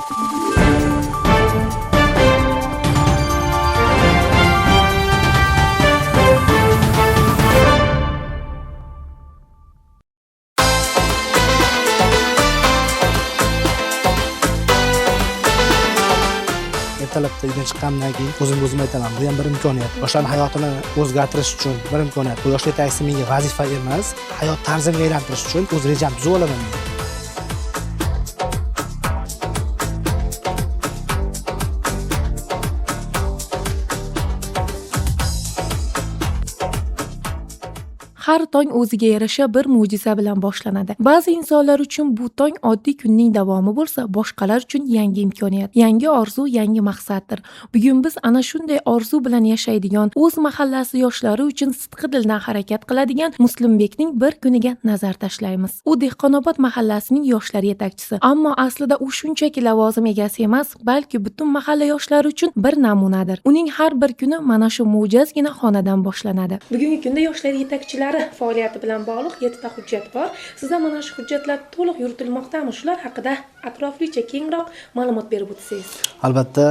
Ertalabda uydan chiqqandan keyin o'zim aytaman, bu ham bir imkoniyat. Yoshlarning hayotini o'zgartirish uchun bir imkoniyat. Bu yoshlar yetakchisi menga vazifa emas, hayot tarzimga aylantirish uchun o'z rejamni tuzib olaman men. Har tong o'ziga yarasha bir mo'jiza bilan boshlanadi. Ba'zi insonlar uchun bu tong oddiy kunning davomi bo'lsa, boshqalar uchun yangi imkoniyat, yangi orzu, yangi maqsaddir. Bugun biz ana shunday orzu bilan yashaydigan, o'z mahallasi yoshlari uchun sidqi dildan harakat qiladigan Muslimbekning bir kuniga nazar tashlaymiz. U Dehqonobod mahallasining yoshlar yetakchisi, ammo aslida u shunchaki lavozim egasi emas, balki butun mahalla yoshlari uchun bir namunadir. Uning har bir kuni mana shu mo'jazgina xonadan boshlanadi. Bugungi kunda yoshlar yetakchilari faoliyati bilan bog'liq 7 ta hujjat bor. Sizda mana shu hujjatlar to'liq yuritilmoqdami? Shular haqida atroflicha kengroq ma'lumot berib o'tsangiz. Albatta,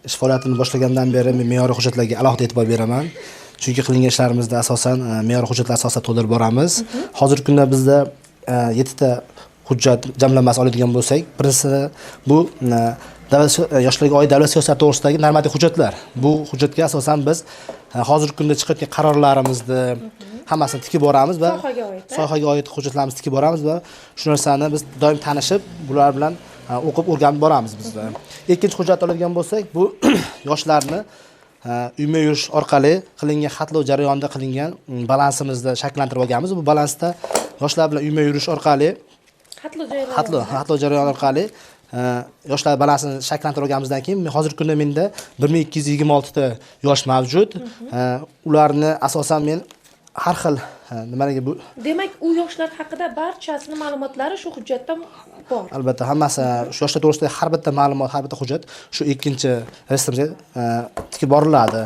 ish faoliyatini boshlagandan beri men me'yoriy hujjatlarga alohida e'tibor beraman. Chunki qilingan ishlarimizda asosan me'yoriy hujjatlar asosida to'ldirib boramiz. Hozirgi kunda bizda 7 ta hujjat jamlanmasi oladigan bo'lsak, birinchisi bu yoshlarga oid davlat siyosati to'g'risidagi normativ hujjatlar. Bu hujjatga asosan biz hozirgi kunda chiqayotgan qarorlarimizni hammasini tikib boramiz va sohaga oid hujjatlarimizni tikib boramiz va shu narsani biz doim tanishib, bular bilan o'qib o'rganib boramiz bizda. Ikkinchi hujjat oladigan bo'lsak, bu yoshlarni uyma yurish orqali qilingan xatlov jarayonida qilingan balansimizni shakllantirib olganmiz. Bu balansda yoshlar bilan uyma yurish orqali xatlov jarayoni orqali yoshlar balansini shakllantirib olganimizdan keyin hozirgi kunda menda 1226 ta yosh mavjud. Ularni asosan men har xil nimalarga bu demak u yoshlar haqida barchasini ma'lumotlari shu hujjatda bor. Albatta, hammasi shu yoshlar to'g'risida har bitta ma'lumot, har bitta hujjat shu ikkinchi reyestrimizga tikib boriladi.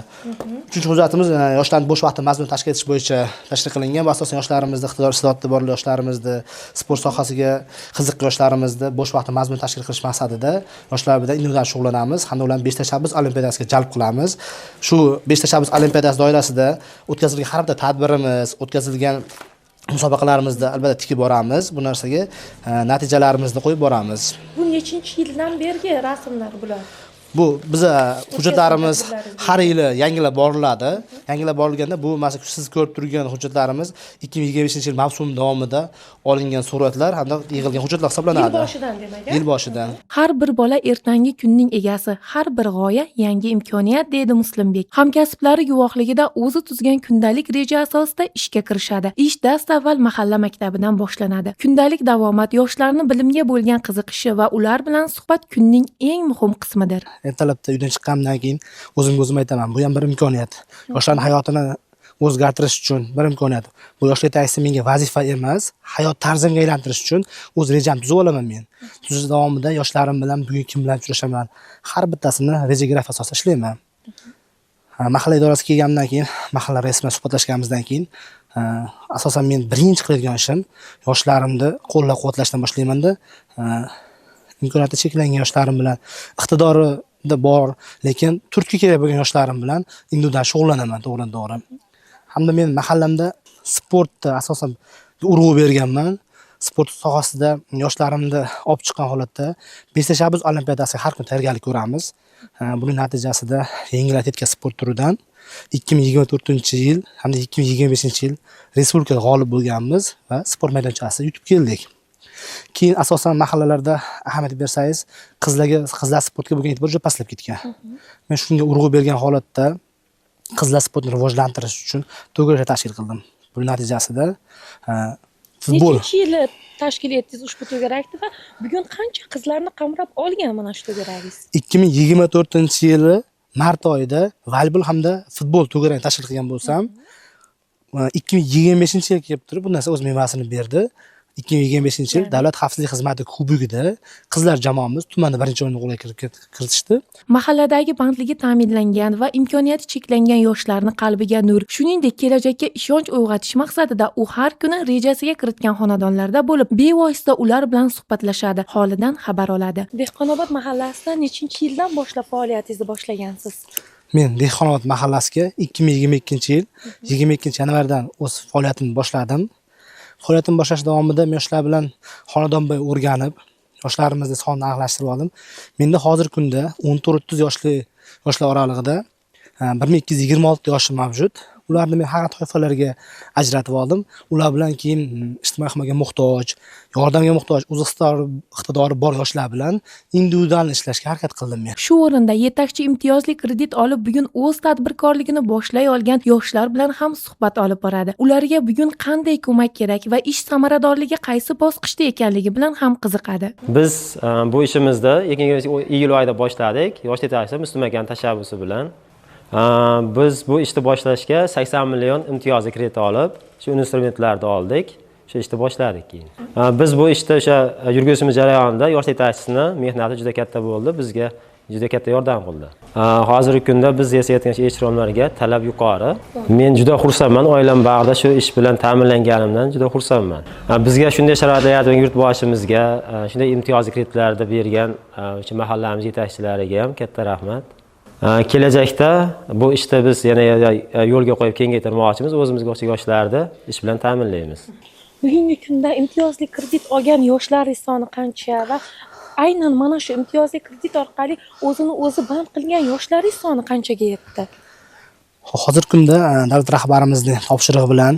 Uchinchi hujjatimiz yoshlarning bo'sh vaqtini mazmun tashkil etish bo'yicha tashkil qilingan va asosan yoshlarimizni, iqtidor istedodli bor yoshlarimizni, sport sohasiga qiziqqan yoshlarimizni bo'sh vaqtni mazmun tashkil qilish maqsadida yoshlar bilan individual shug'ullanamiz hamda ularni 5 tashabbus olimpiadasiga jalb qilamiz. Shu 5 tashabbus olimpiadasi doirasida o'tkazilgan har bitta tadbirimiz, o'tkazilgan musobaqalarimizda albatta tikib boramiz. Bu narsaga natijalarimizni qo'yib boramiz. Bu nechinchi yildan bergi rasmlar bular? Bu biza hujjatlarimiz har yili yangilab boriladi. Yangilab borilganda bu masalan siz ko'rib turgan hujjatlarimiz 2025-yil mavsum davomida olingan suratlar hamda yig'ilgan hujjatlar hisoblanadi. Yil boshidan demak. Yil boshidan. Har bir bola ertangi kunning egasi, har bir g'oya yangi imkoniyat deydi Muslimbek. Hamkasblari guvohligida o'zi tuzgan kundalik reja asosida ishga kirishadi. Ish dastavval mahalla maktabidan boshlanadi. Kundalik davomat yoshlarning bilimga bo'lgan qiziqishi va ular bilan suhbat kunning eng muhim qismidir. Ertalabda uydan chiqqandan keyin o'zim aytaman, bu ham bir imkoniyat. Yoshlarning hayotini o'zgartirish uchun bir imkoniyat. Bu yoshlar yetakchisi menga vazifa emas, hayot tarzimga aylantirish uchun o'z rejamni tuzib olaman men. Tuzish davomida yoshlarim bilan bugun kim bilan uchrashaman, har bittasini rejagrafiya asosida ishlayman. Mahalla idorasiga kelgandan keyin, mahalla raisi bilan suhbatlashganimizdan keyin asosan men birinchi qiladigan ishim yoshlarimni qo'llab-quvvatlashdan boshlayman-da. Imkoniyati cheklangan yoshlarim bilan, iqtidorida bor, lekin turtki kerak bo'lgan yoshlarim bilan individual shug'ullanaman, to'g'ri. Hamda men mahallamda sportda asosan urg'u berganman. Sport sohasida yoshlarimni olib chiqqan holatda 5 tashabbus olimpiadasiga har kun tayyorgarlik ko'ramiz. Buning natijasida yengil atletika sport turidan 2024-yil hamda 2025-yil respublikada g'olib bo'lganmiz va sport maydonchasida yutib keldik. Keyin asosan mahallalarda ahamiyat bersangiz, qizlar sportga bo'lgan e'tibor juda pastlab ketgan. Men shunga urg'u bergan holatda qizlar sportini rivojlantirish uchun to'garak tashkil qildim. Buning natijasida futbol. Nechinchi yili tashkil etdingiz ushbu to'garakni va bugun qancha qizlarni qamrab olgan mana shu to'garagingiz? 2024-yili mart oyida voleybol hamda futbol to'garakni tashkil qilgan bo'lsam, 2025-yilga kelib turib bu narsa o'z mevasini berdi. 2025-yil Davlat xavfsizlik xizmati kubogida qizlar jamoamiz tumanni birinchi o'ringa qo'lga kiritishdi. Mahalladagi bandligi ta'minlangan va imkoniyati cheklangan yoshlarni qalbiga nur, shuningdek kelajakka ishonch uyg'otish maqsadida u har kuni rejasiga kiritgan xonadonlarda bo'lib, bevosita ular bilan suhbatlashadi, holidan xabar oladi. Dehqonobod mahallasida nechinchi yildan boshlab faoliyatingizni boshlagansiz? Men Dehqonobod mahallasiga 2022-yil 22-yanvardan o'z faoliyatimni boshladim. Faoliyatim boshlash davomida yoshlar bilan xonadonbo'y o'rganib, yoshlarimizni sonini aniqlashtirib oldim. Menda hozirgi kunda 14-30 yoshlar oralig'ida 1226 yoshi mavjud. Ularni men har toifalarga ajratib oldim. Ular bilan keyin ijtimoiy himoyaga muhtoj, yordamga muhtoj, o'z iqtidori bor yoshlar bilan individual ishlashga harakat qildim men. Shu o'rinda yetakchi imtiyozli kredit olib, bugun o'z tadbirkorligini boshlay olgan yoshlar bilan ham suhbat olib boradi. Ularga bugun qanday ko'mak kerak va ish samaradorligi qaysi bosqichda ekanligi bilan ham qiziqadi. Biz bu ishimizni 2-iyul oyida boshladik. Yosh yetakchi Muslim aka tashabbusi bilan. Biz bu ishni boshlashga 80 million imtiyozli kredit olib, shu instrumentlarni oldik. Shu ishni boshladik keyin. Biz bu ishda o'sha yurgizishimiz jarayonida yosh yetakchisini mehnati juda katta bo'ldi, bizga juda katta yordam qildi. Hozirgi kunda biz yasayotgan eshitronlarga talab yuqori. Men juda xursandman, oilam bag'rida shu ish bilan ta'minlanganimdan juda xursandman. Bizga shunday sharoitlar yaratgan yurtboshimizga, shunday imtiyozli kreditlarni bergan o'sha mahallamiz yetakchilariga ham katta rahmat. Kelajakda bu ishda biz yana yo'lga qo'yib kengaytirmoqchimiz, o'zimizga o'xshagan yoshlarni ish bilan ta'minlaymiz. Bugungi kunda imtiyozli kredit olgan yoshlar soni qancha va aynan mana shu imtiyozli kredit orqali o'zini o'zi band qilgan yoshlar soni qanchaga yetdi? Hozirgi kunda davlat rahbarimizning topshirig'i bilan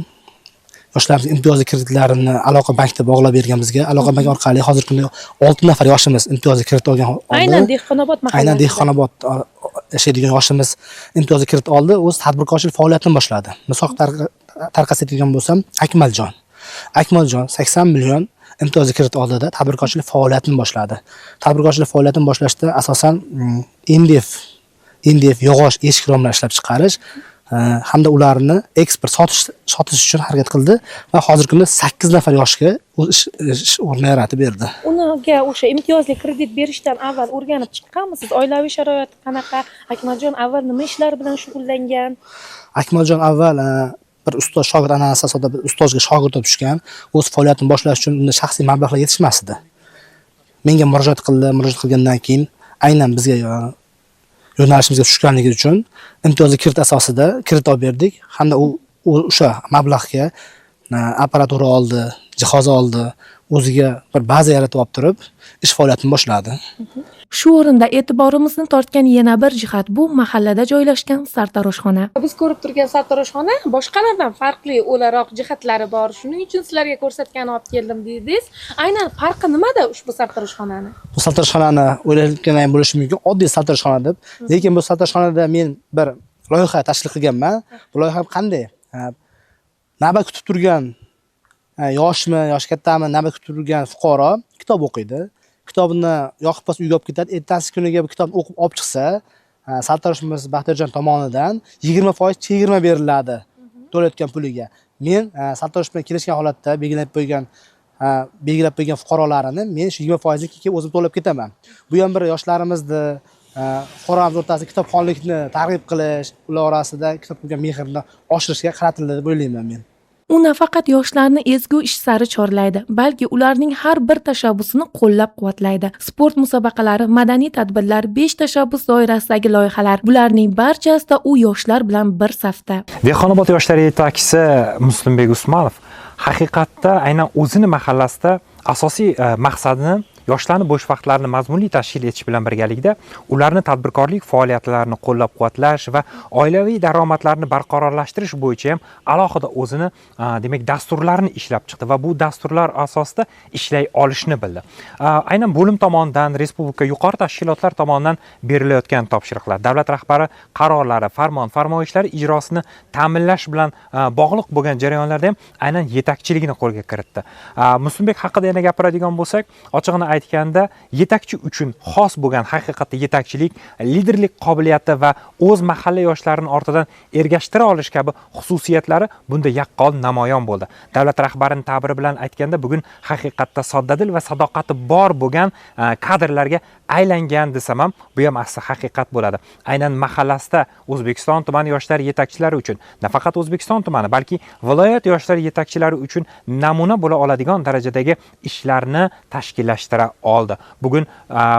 yoshlarimiz imtiyozli kreditlarini aloqa bankda bog'lab berganimizga, aloqa bank orqali hozirgi kunda 6 nafar yoshimiz imtiyozli kredit olgan. Aynan Dehqonobod mahallasida. Aynan Dehqonobod yashaydigan yoshimiz imtiyozli kredit oldi, o'z tadbirkorchilik faoliyatini boshladi. Misol tarqatadigan bo'lsam, Akmaljon 80 million imtiyozli kredit oldida tadbirkorchilik faoliyatini boshladi. Tadbirkorchilik faoliyatini boshlashda asosan MDF yog'och eshik romlar ishlab chiqarish hamda ularni eksport sotish uchun harakat qildi va hozirgi kunda 8 nafar yoshga ish o'rni yaratib berdi. Unga o'sha imtiyozli kredit berishdan avval o'rganib chiqqanmisiz? Oilaviy sharoit qanaqa? Akmaljon avval nima ishlar bilan shug'ullangan? Akmaljon avval bir ustoz shogird an'anasi asosida bir ustozga shogird bo'lib tushgan. O'z faoliyatini boshlash uchun unda shaxsiy mablag'lar yetishmas edi. Menga murojaat qildi. Murojaat qilgandan keyin aynan bizga yo'nalishimizga tushganligi uchun imtiyozli kredit asosida kredit olib berdik. Hamda u o'sha mablag'ga apparatura oldi, jihoz oldi, o'ziga bir baza yaratib olib turib, ish faoliyatini boshladi. Shu o'rinda e'tiborimizni tortgan yana bir jihat bu mahallada joylashgan sartaroshxona. Biz ko'rib turgan sartaroshxona boshqalardan farqli o'laroq jihatlari bor. Shuning uchun sizlarga ko'rsatgan olib keldim dedingiz. Aynan farqi nimada ushbu sartaroshxonani? Bu sartaroshxonani o'ylayotganingiz bo'lishi mumkin, oddiy sartaroshxona deb. Lekin bu sartaroshxonada men bir loyiha tashkil qilganman. Bu loyiha qanday? Navbat kutib turgan yoshmi, yoshi kattami, navbat kutib turgan fuqaro kitob o'qiydi. Kitobini yoqib qolsa uyga olib ketadi. Ertasi kuniga bu kitobni o'qib olib chiqsa, sartaroshimiz Baxtiyorjon tomonidan 20% chegirma beriladi to'layotgan puliga. Men sartarosh bilan kelishgan holatda belgilab qo'ygan fuqarolarini men shu 20% ga o'zim to'lab ketaman. Bu ham bir yoshlarimizni fuqarolarimiz o'rtasida kitobxonlikni targ'ib qilish, ular orasida kitobga mehrni oshirishga qaratildi deb o'ylayman men. U nafaqat yoshlarni ezgu ish sari chorlaydi, balki ularning har bir tashabbusini qo'llab-quvvatlaydi. Sport musobaqalari, madaniy tadbirlar, 5 tashabbus doirasidagi loyihalar, bularning barchasida u yoshlar bilan bir safda. Dehqonobod yoshlar yetakchisi Muslimbek Usmonov haqiqatda aynan o'zini mahallasida asosiy maqsadini yoshlarni bo'sh vaqtlarini mazmunli tashkil etish bilan birgalikda ularni tadbirkorlik faoliyatlarini qo'llab-quvvatlash va oilaviy daromadlarni barqarorlashtirish bo'yicha ham alohida o'zini demak dasturlarni ishlab chiqdi va bu dasturlar asosida ishlay olishni bildi. Aynan bo'lim tomonidan, respublika yuqori tashkilotlar tomonidan berilayotgan topshiriqlar, davlat rahbari qarorlari, farmoyishlari ijrosini ta'minlash bilan bog'liq bo'lgan jarayonlarda ham aynan yetakchiligini qo'lga kiritdi. Muslimbek haqida yana gapiradigan bo'lsak, ochig'ini aytganda yetakchi uchun xos bo'lgan haqiqatda yetakchilik, liderlik qobiliyati va o'z mahalla yoshlarini ortidan ergashtira olish kabi xususiyatlari bunda yaqqol namoyon bo'ldi. Davlat rahbarining ta'biri bilan aytganda bugun haqiqatda soddadil va sadoqati bor bo'lgan kadrlarga aylangan desam ham bu ham asli haqiqat bo'ladi. Aynan mahallasida O'zbekiston tumani yoshlar yetakchilari uchun nafaqat O'zbekiston tumani, balki viloyat yoshlar yetakchilari uchun namuna bo'la oladigan darajadagi ishlarni tashkillashtira oldi. Bugun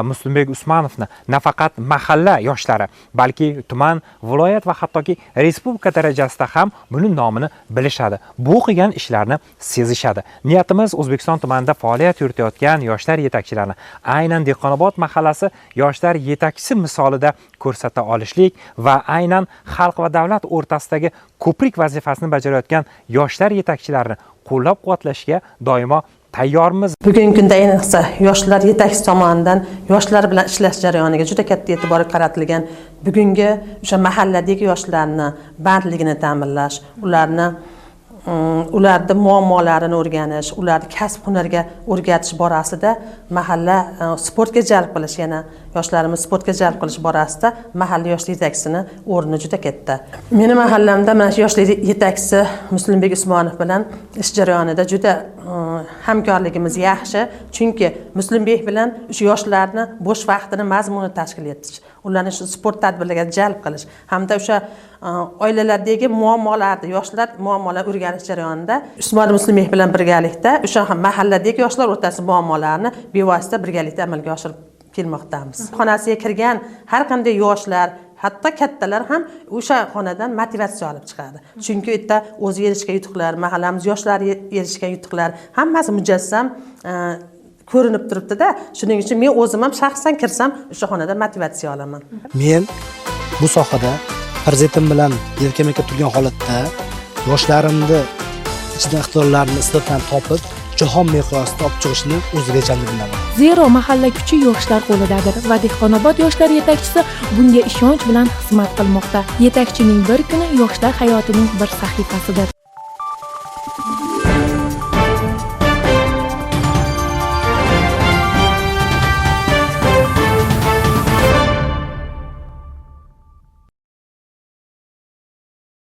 Muslimbek Usmonovni nafaqat mahalla yoshlari, balki tuman, viloyat va hattoki respublika darajasida ham buni nomini bilishadi. Bu qilgan ishlarni sezishadi. Niyatimiz O'zbekiston tumanida faoliyat yuritayotgan yoshlar yetakchilarini aynan Dehqonobod mahallasi yoshlar yetakchisi misolida ko'rsata olishlik va aynan xalq va davlat o'rtasidagi ko'prik vazifasini bajarayotgan yoshlar yetakchilarini qo'llab-quvvatlashga doimo tayyormiz. Bugungi kunda ayniqsa yoshlar yetakchisi tomonidan yoshlar bilan ishlash jarayoniga juda katta e'tibor qaratilgan. Bugungi o'sha mahalladagi yoshlarni bandligini ta'minlash, ularning muammolarini o'rganish, ularni kasb-hunarga o'rgatish borasida mahalla sportga jalb qilish, yana yoshlarimiz sportga jalb qilish borasida mahalla yoshlar yetakchisining o'rni juda katta. Meni mahallamda mana shu yoshlar yetakchisi Muslimbek Usmonov bilan ish jarayonida juda hamkorligimiz yaxshi, chunki Muslimbek bilan o'sha yoshlarni bo'sh vaqtini mazmuni tashkil etish, ularni shu sport tadbirlariga jalb qilish hamda o'sha oilalardagi muammolarni, yoshlar muammolar o'rganish jarayonida Usmonov Muslimbek bilan birgalikda o'sha mahalladagi yoshlar o'rtasida muammolarni bevosita birgalikda amalga oshirib kelmoqdamiz. Xonasiga kirgan har qanday yoshlar, hatto kattalar ham o'sha xonadan motivatsiya olib chiqadi. Chunki u yerda o'zi erishgan yutuqlar, mahallamiz yoshlari erishgan yutuqlar hammasi mujassam ko'rinib turibdi-da. Shuning uchun men o'zim ham shaxsan kirsam o'sha xonadan motivatsiya olaman. Men bu sohada prezidentim bilan yelkama-yelka turgan holatda yoshlarimni ichida ixtiyorlarni istidoddan topib, jahon miqyosida olib chiqishni o'z rejamda bilaman. Zero mahalla kuchi yoshlar qo'lidadir va Dehqonobod yoshlar yetakchisi bunga ishonch bilan xizmat qilmoqda. Yetakchining bir kuni yoshlar hayotining bir sahifasidir.